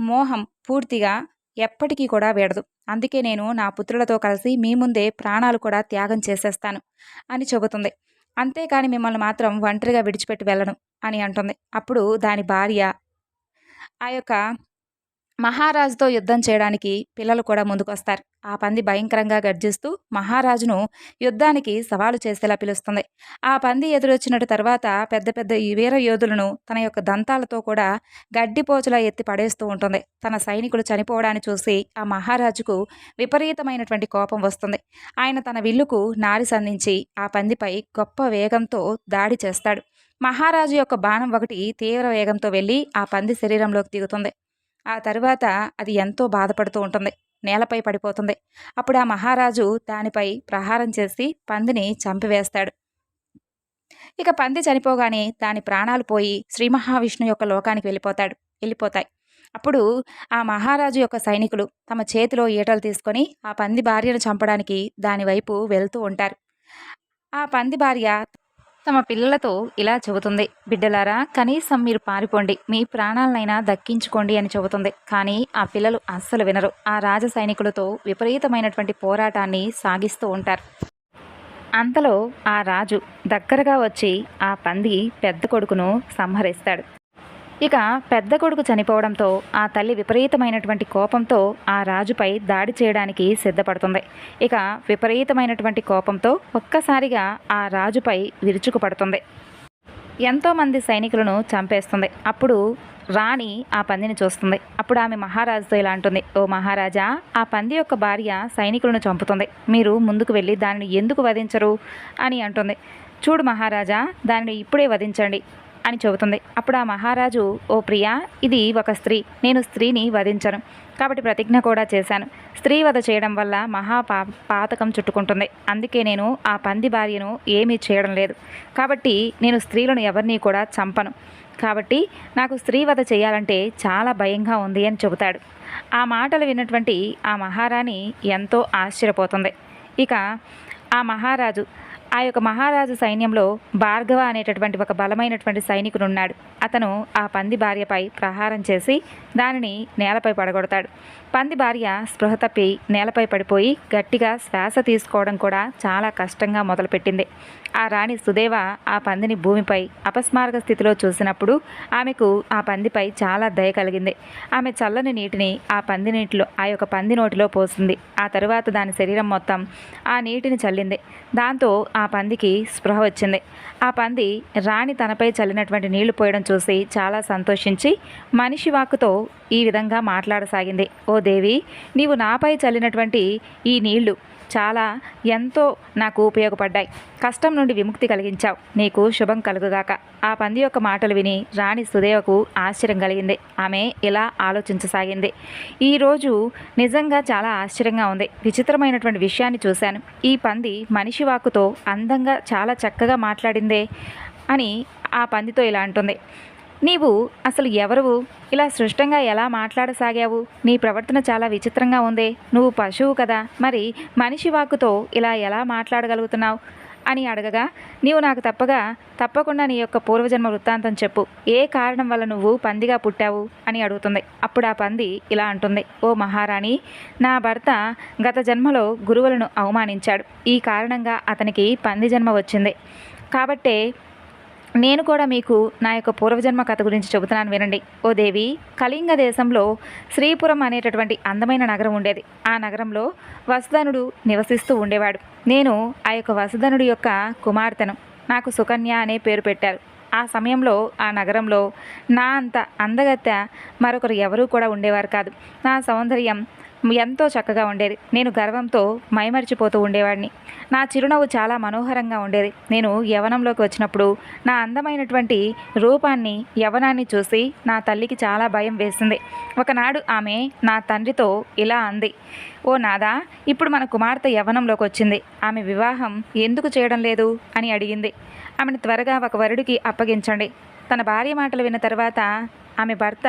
A: మోహం పూర్తిగా ఎప్పటికీ కూడా వీడదు. అందుకే నేను నా పుత్రులతో కలిసి మీ ముందే ప్రాణాలు కూడా త్యాగం చేసేస్తాను అని చెబుతుంది. అంతేకాని మిమ్మల్ని మాత్రం ఒంటరిగా విడిచిపెట్టి వెళ్ళను అని అంటుంది. అప్పుడు దాని భార్య ఆ యొక్క మహారాజుతో యుద్ధం చేయడానికి పిల్లలు కూడా ముందుకొస్తారు. ఆ పంది భయంకరంగా గర్జిస్తూ మహారాజును యుద్ధానికి సవాలు చేసేలా పిలుస్తుంది. ఆ పంది ఎదురొచ్చినట్టు తర్వాత పెద్ద పెద్ద ఈ వీర యోధులను తన యొక్క దంతాలతో కూడా గడ్డిపోచులా ఎత్తి పడేస్తూ ఉంటుంది. తన సైనికులు చనిపోవడాన్ని చూసి ఆ మహారాజుకు విపరీతమైనటువంటి కోపం వస్తుంది. ఆయన తన విల్లుకు నారి సంధించి ఆ పందిపై గొప్ప వేగంతో దాడి చేస్తాడు. మహారాజు యొక్క బాణం ఒకటి తీవ్ర వేగంతో వెళ్ళి ఆ పంది శరీరంలోకి దిగుతుంది. ఆ తరువాత అది ఎంతో బాధపడుతూ ఉంటుంది. నేలపై పడిపోతుంది. అప్పుడు ఆ మహారాజు దానిపై ప్రహారం చేసి పందిని చంపివేస్తాడు. ఇక పంది చనిపోగానే దాని ప్రాణాలు పోయి శ్రీ మహావిష్ణువు యొక్క లోకానికి వెళ్ళిపోతాయి. అప్పుడు ఆ మహారాజు యొక్క సైనికులు తమ చేతిలో ఈటలు తీసుకొని ఆ పంది భార్యను చంపడానికి దాని వైపు వెళ్తూ ఉంటారు. ఆ పంది భార్య తమ పిల్లలతో ఇలా చెబుతుంది. బిడ్డలారా, కనీసం మీరు పారిపోండి, మీ ప్రాణాలనైనా దక్కించుకోండి అని చెబుతుంది. కానీ ఆ పిల్లలు అస్సలు వినరు. ఆ రాజ సైనికులతో విపరీతమైనటువంటి పోరాటాన్ని సాగిస్తూ ఉంటారు. అంతలో ఆ రాజు దగ్గరగా వచ్చి ఆ పంది పెద్ద కొడుకును సంహరిస్తాడు. ఇక పెద్ద కొడుకు చనిపోవడంతో ఆ తల్లి విపరీతమైనటువంటి కోపంతో ఆ రాజుపై దాడి చేయడానికి సిద్ధపడుతుంది. ఇక విపరీతమైనటువంటి కోపంతో ఒక్కసారిగా ఆ రాజుపై విరుచుకుపడుతుంది. ఎంతోమంది సైనికులను చంపేస్తుంది. అప్పుడు రాణి ఆ పందిని చూస్తుంది. అప్పుడు ఆమె మహారాజుతో ఇలా అంటుంది. ఓ మహారాజా, ఆ పంది యొక్క భార్య సైనికులను చంపుతుంది. మీరు ముందుకు వెళ్ళి దానిని ఎందుకు వధించరు అని అంటుంది. చూడు మహారాజా, దానిని ఇప్పుడే వధించండి అని చెబుతుంది. అప్పుడు ఆ మహారాజు, ఓ ప్రియా, ఇది ఒక స్త్రీ, నేను స్త్రీని వధించను, కాబట్టి ప్రతిజ్ఞ కూడా చేశాను. స్త్రీ వధ చేయడం వల్ల పాతకం చుట్టుకుంటుంది. అందుకే నేను ఆ పంది భార్యను ఏమీ చేయడం లేదు. కాబట్టి నేను స్త్రీలను ఎవరినీ కూడా చంపను. కాబట్టి నాకు స్త్రీ వధ చేయాలంటే చాలా భయంగా ఉంది అని చెబుతాడు. ఆ మాటలు విన్నటువంటి ఆ మహారాణి ఎంతో ఆశ్చర్యపోతుంది. ఇక ఆ మహారాజు ఆ యొక్క మహారాజు సైన్యంలో భార్గవ అనేటటువంటి ఒక బలమైనటువంటి సైనికుడున్నాడు. అతను ఆ పంది భార్యపై ప్రహారం చేసి దానిని నేలపై పడగొడతాడు. పంది భార్య స్పృహ తప్పి నేలపై పడిపోయి గట్టిగా శ్వాస తీసుకోవడం కూడా చాలా కష్టంగా మొదలుపెట్టింది. ఆ రాణి సుదేవ ఆ పందిని భూమిపై అపస్మారక స్థితిలో చూసినప్పుడు ఆమెకు ఆ పందిపై చాలా దయ కలిగింది. ఆమె చల్లని నీటిని ఆ యొక్క పంది నోటిలో పోసింది. ఆ తరువాత దాని శరీరం మొత్తం ఆ నీటిని చల్లింది. దాంతో ఆ పందికి స్పృహ వచ్చింది. ఆ పంది రాణి తనపై చల్లినటువంటి నీళ్లు పోయడం చూసి చాలా సంతోషించి మనిషి వాక్కుతో ఈ విధంగా మాట్లాడసాగింది. ఓ దేవి, నీవు నాపై చల్లినటువంటి ఈ నీళ్లు ఎంతో నాకు ఉపయోగపడ్డాయి. కష్టం నుండి విముక్తి కలిగించావు. నీకు శుభం కలుగుగాక. ఆ పంది యొక్క మాటలు విని రాణి సుదేవకు ఆశ్చర్యం కలిగింది. ఆమె ఇలా ఆలోచించసాగింది. ఈరోజు నిజంగా చాలా ఆశ్చర్యంగా ఉంది. విచిత్రమైనటువంటి విషయాన్ని చూశాను. ఈ పంది మనిషి వాక్కుతో అందంగా చాలా చక్కగా మాట్లాడిందే అని ఆ పందితో ఇలా అంటుంది. నీవు అసలు ఎవరువు? ఇలా సృష్టంగా ఎలా మాట్లాడసాగావు? నీ ప్రవర్తన చాలా విచిత్రంగా ఉంది. నువ్వు పశువు కదా, మరి మనిషి వాక్కుతో ఇలా ఎలా మాట్లాడగలుగుతున్నావు అని అడగగా, నీవు నాకు తప్పకుండా నీ యొక్క పూర్వజన్మ వృత్తాంతం చెప్పు. ఏ కారణం వల్ల నువ్వు పందిగా పుట్టావు అని అడుగుతుంది. అప్పుడు ఆ పంది ఇలా అంటుంది. ఓ మహారాణి, నా భర్త గత జన్మలో గురువులను అవమానించాడు. ఈ కారణంగా అతనికి పంది జన్మ వచ్చింది. కాబట్టే నేను కూడా మీకు నా యొక్క పూర్వజన్మ కథ గురించి చెబుతున్నాను వినండి. ఓ దేవి, కళింగ దేశంలో శ్రీపురం అనేటటువంటి అందమైన నగరం ఉండేది. ఆ నగరంలో వసుధనుడు నివసిస్తూ ఉండేవాడు. నేను ఆ యొక్క వసుధనుడి యొక్క కుమార్తెను. నాకు సుకన్య అనే పేరు పెట్టారు. ఆ సమయంలో ఆ నగరంలో నా అంత అందగత్తె మరొకరు ఎవరూ కూడా ఉండేవారు కాదు. నా సౌందర్యం ఎంతో చక్కగా ఉండేది. నేను గర్వంతో మైమరిచిపోతూ ఉండేవాడిని. నా చిరునవ్వు చాలా మనోహరంగా ఉండేది. నేను యవ్వనంలోకి వచ్చినప్పుడు నా అందమైనటువంటి యవ్వనాన్ని చూసి నా తల్లికి చాలా భయం వేసింది. ఒకనాడు ఆమె నా తండ్రితో ఇలా అంది. ఓ నాదా, ఇప్పుడు మన కుమార్తె యవ్వనంలోకి వచ్చింది. ఆమె వివాహం ఎందుకు చేయడం లేదు అని అడిగింది. ఆమెను త్వరగా ఒక వరుడికి అప్పగించండి. తన భార్య మాటలు విన్న తర్వాత ఆమె భర్త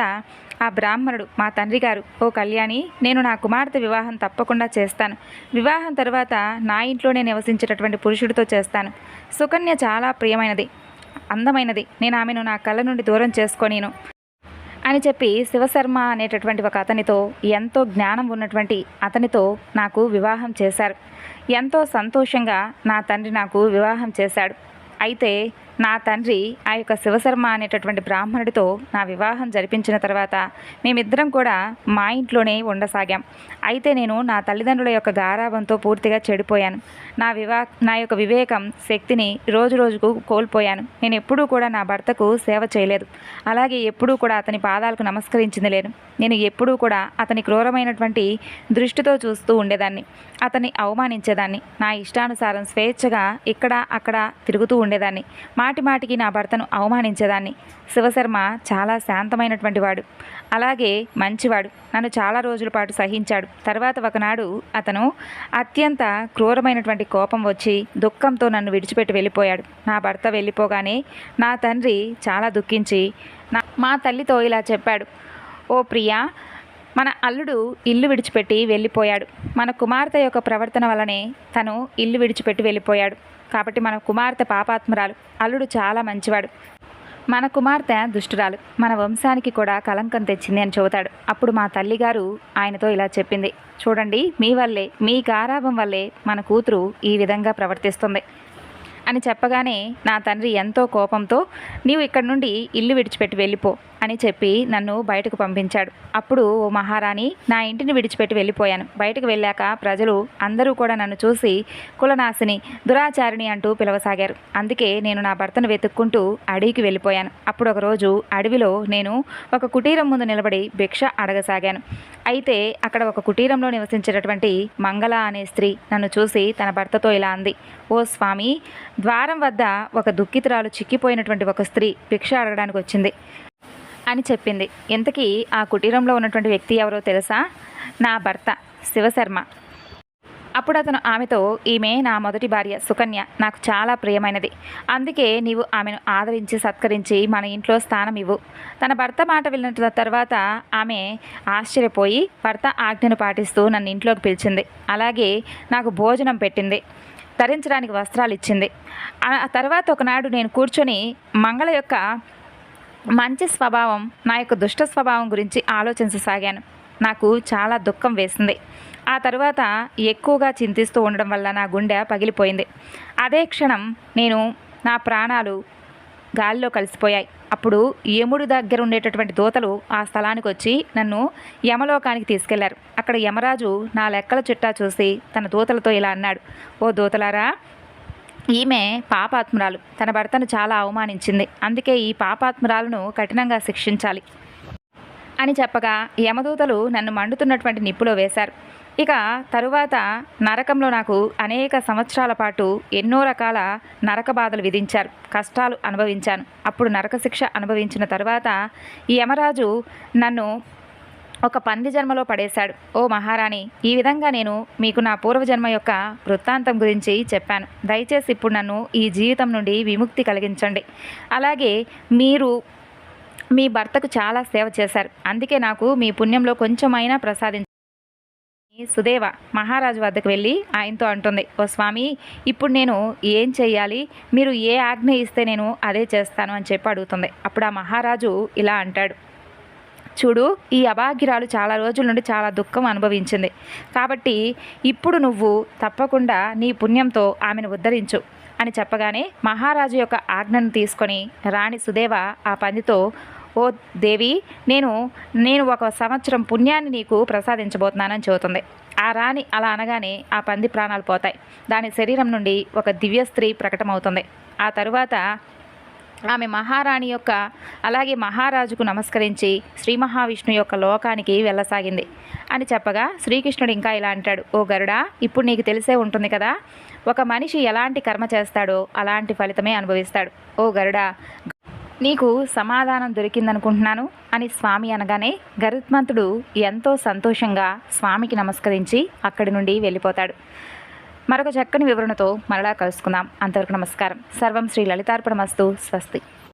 A: ఆ బ్రాహ్మణుడు మా తండ్రి గారు, ఓ కళ్యాణి, నేను నా కుమార్తె వివాహం తప్పకుండా చేస్తాను. వివాహం తర్వాత నా ఇంట్లోనే నివసించేటటువంటి పురుషుడితో చేస్తాను. సుకన్య చాలా ప్రియమైనది, అందమైనది. నేను ఆమెను నా కళ్ళ నుండి దూరం చేసుకోనిను అని చెప్పి శివశర్మ అనేటటువంటి ఒక అతనితో, ఎంతో జ్ఞానం ఉన్నటువంటి అతనితో నాకు వివాహం చేశారు. ఎంతో సంతోషంగా నా తండ్రి నాకు వివాహం చేశాడు. అయితే నా తండ్రి ఆ యొక్క శివశర్మ అనేటటువంటి బ్రాహ్మణుడితో నా వివాహం జరిపించిన తర్వాత మేమిద్దరం కూడా మా ఇంట్లోనే ఉండసాగాం. అయితే నేను నా తల్లిదండ్రుల యొక్క గారాబంతో పూర్తిగా చెడిపోయాను. నా యొక్క వివేకం, శక్తిని రోజు రోజుకు కోల్పోయాను. నేను ఎప్పుడూ కూడా నా భర్తకు సేవ చేయలేదు. అలాగే ఎప్పుడూ కూడా అతని పాదాలకు నమస్కరించింది లేను. నేను ఎప్పుడూ కూడా అతని క్రూరమైనటువంటి దృష్టితో చూస్తూ ఉండేదాన్ని. అతన్ని అవమానించేదాన్ని. నా ఇష్టానుసారం స్వేచ్ఛగా ఇక్కడ అక్కడ తిరుగుతూ ఉండేదాన్ని. మాటిమాటికి నా భర్తను అవమానించేదాన్ని. శివశర్మ చాలా శాంతమైనటువంటి వాడు, అలాగే మంచివాడు. నన్ను చాలా రోజుల పాటు సహించాడు. తర్వాత ఒకనాడు అతను అత్యంత క్రూరమైనటువంటి కోపం వచ్చి దుఃఖంతో నన్ను విడిచిపెట్టి వెళ్ళిపోయాడు. నా భర్త వెళ్ళిపోగానే నా తండ్రి చాలా దుఃఖించి మా తల్లితో ఇలా చెప్పాడు. ఓ ప్రియా, మన అల్లుడు ఇల్లు విడిచిపెట్టి వెళ్ళిపోయాడు. మన కుమార్తె యొక్క ప్రవర్తన వల్లనే తను ఇల్లు విడిచిపెట్టి వెళ్ళిపోయాడు. కాబట్టి మన కుమార్తె పాపాత్మురాలు, అల్లుడు చాలా మంచివాడు. మన కుమార్తె దుష్టురాలు, మన వంశానికి కూడా కలంకం తెచ్చింది అని చెబుతాడు. అప్పుడు మా తల్లిగారు ఆయనతో ఇలా చెప్పింది. చూడండి, మీ గారాభం వల్లే మన కూతురు ఈ విధంగా ప్రవర్తిస్తుంది అని చెప్పగానే నా తండ్రి ఎంతో కోపంతో, నీవు ఇక్కడి నుండి ఇల్లు విడిచిపెట్టి వెళ్ళిపో అని చెప్పి నన్ను బయటకు పంపించాడు. అప్పుడు ఓ మహారాణి, నా ఇంటిని విడిచిపెట్టి వెళ్ళిపోయాను. బయటకు వెళ్ళాక ప్రజలు అందరూ కూడా నన్ను చూసి కులనాశిని, దురాచారిణి అంటూ పిలవసాగారు. అందుకే నేను నా భర్తను వెతుక్కుంటూ అడవికి వెళ్ళిపోయాను. అప్పుడు ఒకరోజు అడవిలో నేను ఒక కుటీరం ముందు నిలబడి భిక్ష అడగసాగాను. అయితే అక్కడ ఒక కుటీరంలో నివసించేటటువంటి మంగళ అనే స్త్రీ నన్ను చూసి తన భర్తతో ఇలా అంది. ఓ స్వామి, ద్వారం వద్ద ఒక దుఃఖితురాలు, చిక్కిపోయినటువంటి ఒక స్త్రీ భిక్ష అడగడానికి వచ్చింది అని చెప్పింది. ఇంతకీ ఆ కుటీరంలో ఉన్నటువంటి వ్యక్తి ఎవరో తెలుసా? నా భర్త శివశర్మ. అప్పుడు అతను ఆమెతో, ఈమె నా మొదటి భార్య సుకన్య, నాకు చాలా ప్రియమైనది. అందుకే నీవు ఆమెను ఆదరించి సత్కరించి మన ఇంట్లో స్థానం ఇవ్వు. తన భర్త మాట విన్న తర్వాత ఆమె ఆశ్చర్యపోయి భర్త ఆజ్ఞను పాటిస్తూ నన్ను ఇంట్లోకి పిలిచింది. అలాగే నాకు భోజనం పెట్టింది, ధరించడానికి వస్త్రాలు ఇచ్చింది. ఆ తర్వాత ఒకనాడు నేను కూర్చొని మంగళ యొక్క మంచి స్వభావం, నా యొక్క దుష్ట స్వభావం గురించి ఆలోచించసాగాను. నాకు చాలా దుఃఖం వేసింది. ఆ తరువాత ఎక్కువగా చింతిస్తూ ఉండడం వల్ల నా గుండె పగిలిపోయింది. అదే క్షణం నా ప్రాణాలు గాలిలో కలిసిపోయాయి. అప్పుడు యముడి దగ్గర ఉండేటటువంటి దూతలు ఆ స్థలానికి వచ్చి నన్ను యమలోకానికి తీసుకెళ్లారు. అక్కడ యమరాజు నా లెక్కల చిట్టా చూసి తన దూతలతో ఇలా అన్నాడు, ఓ దూతలారా, ఈమె పాపాత్మురాలు, తన భర్తను చాలా అవమానించింది. అందుకే ఈ పాపాత్మురాలను కఠినంగా శిక్షించాలి అని చెప్పగా యమదూతలు నన్ను మండుతున్నటువంటి నిప్పులో వేశారు. ఇక తరువాత నరకంలో నాకు అనేక సంవత్సరాల పాటు ఎన్నో రకాల నరక బాధలు విధించారు, కష్టాలు అనుభవించాను. అప్పుడు నరకశిక్ష అనుభవించిన తరువాత ఈ యమరాజు నన్ను ఒక పంది జన్మలో పడేశాడు. ఓ మహారాణి, ఈ విధంగా నేను మీకు నా పూర్వజన్మ యొక్క వృత్తాంతం గురించి చెప్పాను. దయచేసి ఇప్పుడు నన్ను ఈ జీవితం నుండి విముక్తి కలిగించండి. అలాగే మీరు మీ భర్తకు చాలా సేవ చేశారు, అందుకే నాకు మీ పుణ్యంలో కొంచెమైనా ప్రసాదించండి. సుదేవ మహారాజు వద్దకు వెళ్ళి ఆయనతో అంటుంది, ఓ స్వామి, ఇప్పుడు నేను ఏం చెయ్యాలి? మీరు ఏ ఆజ్ఞ ఇస్తే నేను అదే చేస్తాను అని చెప్పి అడుగుతుంది. అప్పుడు ఆ మహారాజు ఇలా అంటాడు, చూడు, ఈ అభాగ్యురాలు చాలా రోజుల నుండి చాలా దుఃఖం అనుభవించింది. కాబట్టి ఇప్పుడు నువ్వు తప్పకుండా నీ పుణ్యంతో ఆమెను ఉద్ధరించు అని చెప్పగానే మహారాజు యొక్క ఆజ్ఞను తీసుకొని రాణి సుదేవ ఆ పందితో, ఓ దేవి, నేను 1 సంవత్సరం పుణ్యాన్ని నీకు ప్రసాదించబోతున్నానని చెబుతుంది. ఆ రాణి అలా అనగానే ఆ పంది ప్రాణాలు పోతాయి. దాని శరీరం నుండి ఒక దివ్య స్త్రీ ప్రకటమవుతుంది. ఆ తరువాత ఆమె మహారాణి యొక్క అలాగే మహారాజుకు నమస్కరించి శ్రీ మహావిష్ణు యొక్క లోకానికి వెళ్ళసాగింది అని చెప్పగా శ్రీకృష్ణుడు ఇంకా ఇలా అంటాడు, ఓ గరుడా, ఇప్పుడు నీకు తెలిసే ఉంటుంది కదా, ఒక మనిషి ఎలాంటి కర్మ చేస్తాడో అలాంటి ఫలితమే అనుభవిస్తాడు. ఓ గరుడా, నీకు సమాధానం దొరికిందనుకుంటున్నాను అని స్వామి అనగానే గరుత్మంతుడు ఎంతో సంతోషంగా స్వామికి నమస్కరించి అక్కడి నుండి వెళ్ళిపోతాడు. మరొక చక్కని వివరణతో మరలా కలుసుకుందాం. అంతవరకు నమస్కారం. సర్వం శ్రీ లలితార్పణమస్తు. స్వస్తి.